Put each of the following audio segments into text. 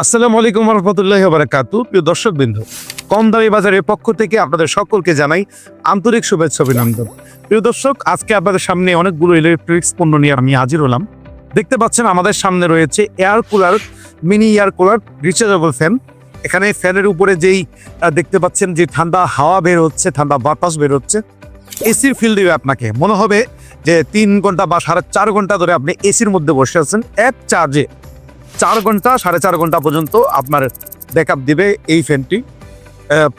আসসালামু আলাইকুম রহমতুল্লাহি ওয়া বারাকাতুহু। প্রিয় দর্শকবৃন্দ, কম দামি বাজারের পক্ষ থেকে আপনাদের সকলকে জানাই আন্তরিক শুভেচ্ছা অভিনন্দন। প্রিয় দর্শক, আজকে আপনাদের সামনে অনেকগুলো ইলেকট্রনিক্স পণ্য নিয়ে আমি হাজির হলাম। দেখতে পাচ্ছেন আমাদের সামনে রয়েছে air cooler, mini air cooler, rechargeable fan. এখানে ফ্যানের উপরে যেই দেখতে পাচ্ছেন যে ঠান্ডা হাওয়া বের হচ্ছে, ঠান্ডা বাতাস বের হচ্ছে, এসির ফিল দিবে আপনাকে। মনে হবে যে 3 ঘন্টা বা 4.5 ঘন্টা ধরে আপনি এসির মধ্যে বসে আছেন। এক চার্জে 4 ঘন্টা 4.5 ঘন্টা পর্যন্ত আপনার ব্যাকআপ দিবে এই ফ্যানটি।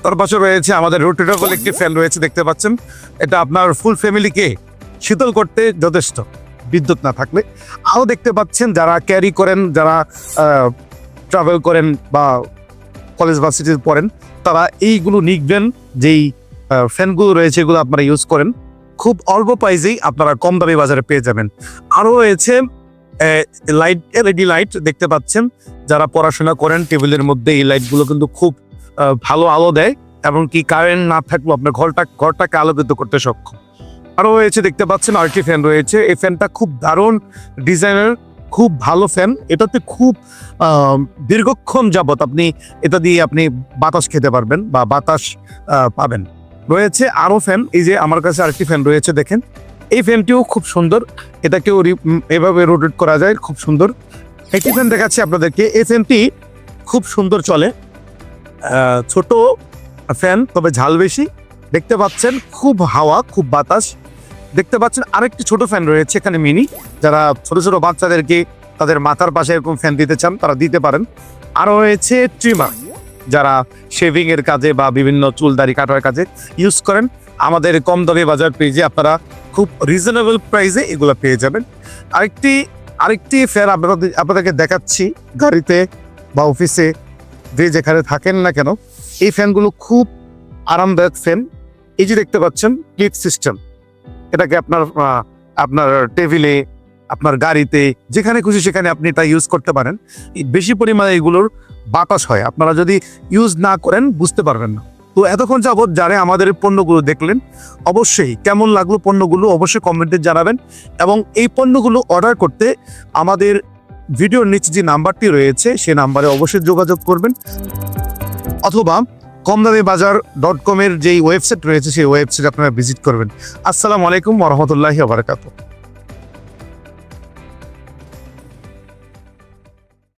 তার পাশে রয়েছে আমাদের রোটেটেবল একটি ফ্যান রয়েছে, দেখতে পাচ্ছেন। এটা আপনার ফুল ফ্যামিলিকে শীতল করতে যথেষ্ট, বিদ্যুৎ না থাকলে। আরও দেখতে পাচ্ছেন যারা ক্যারি করেন, যারা ট্রাভেল করেন বা কলেজ ভার্সিটিতে পড়েন, তারা এইগুলো নিবেন। যেই ফ্যানগুলো রয়েছে এগুলো আপনারা ইউজ করেন, খুব অল্প প্রাইসেই আপনারা কম দামি বাজারে পেয়ে যাবেন। আরও রয়েছে লাইট, এলইডি লাইট দেখতে পাচ্ছেন। যারা পড়াশোনা করেন টেবিলের মধ্যে এই লাইটগুলো কিন্তু খুব ভালো আলো দেয়, এবং কি কারেন্ট না থাকলেও আপনার ঘরটাকে আলোকিত করতে সক্ষম। আরও রয়েছে দেখতে পাচ্ছেন আরটি ফ্যান রয়েছে। এই ফ্যানটা খুব দারুণ ডিজাইনের, খুব ভালো ফ্যান। এটাতে খুব দীর্ঘক্ষণ যাবত এটা দিয়ে আপনি বাতাস খেতে পারবেন বা বাতাস পাবেন। রয়েছে আরও ফ্যান, এই যে আমার কাছে আরেকটি ফ্যান রয়েছে, দেখেন। এই ফ্যানটিও খুব সুন্দর, এটাকেও এভাবে রোটেট করা যায়, খুব সুন্দর। একটি ফ্যান দেখাচ্ছি আপনাদেরকে। এই ফ্যানটি খুব সুন্দর চলে, ছোট ফ্যান, তবে ঝাল বেশি। দেখতে পাচ্ছেন খুব হাওয়া, খুব বাতাস। দেখতে পাচ্ছেন আরেকটি ছোট ফ্যান রয়েছে এখানে, মিনি। যারা ছোট ছোট বাচ্চাদেরকে তাদের মাথার পাশে এরকম ফ্যান দিতে চান তারা দিতে পারেন। আরও রয়েছে ট্রিমার, যারা শেভিং এর কাজে বা বিভিন্ন চুল দাড়ি কাটার কাজে ইউজ করেন। আমাদের কম দামি বাজার পেজে আপনারা খুব রিজনেবল প্রাইসে এগুলো পেয়ে যাবেন। আরেকটি ফ্যান আপনাদেরকে দেখাচ্ছি। গাড়িতে বা অফিসে যে যেখানে থাকেন না কেন, এই ফ্যানগুলো খুব আরামদায়ক ফ্যান। এই যে দেখতে পাচ্ছেন ক্লিক সিস্টেম, এটাকে আপনার টেবিলে, আপনার গাড়িতে, যেখানে খুশি সেখানে আপনি এটা ইউজ করতে পারেন। বেশি পরিমাণে এগুলোর বাতাস হয়, আপনারা যদি ইউজ না করেন বুঝতে পারবেন না। তো এতক্ষণ যাবত যারা আমাদের পণ্যগুলো দেখলেন, অবশ্যই কেমন লাগলো পণ্যগুলো অবশ্যই কমেন্টে জানাবেন। এবং এই পণ্যগুলো অর্ডার করতে আমাদের ভিডিওর নিচে যে নাম্বারটি রয়েছে সেই নাম্বারে অবশ্যই যোগাযোগ করবেন, অথবা কমদামিবাজার.com এর যেই ওয়েবসাইট রয়েছে সেই ওয়েবসাইট আপনারা ভিজিট করবেন। আসসালামু আলাইকুম ওয়া রাহমাতুল্লাহি ওয়া বারাকাতুহু।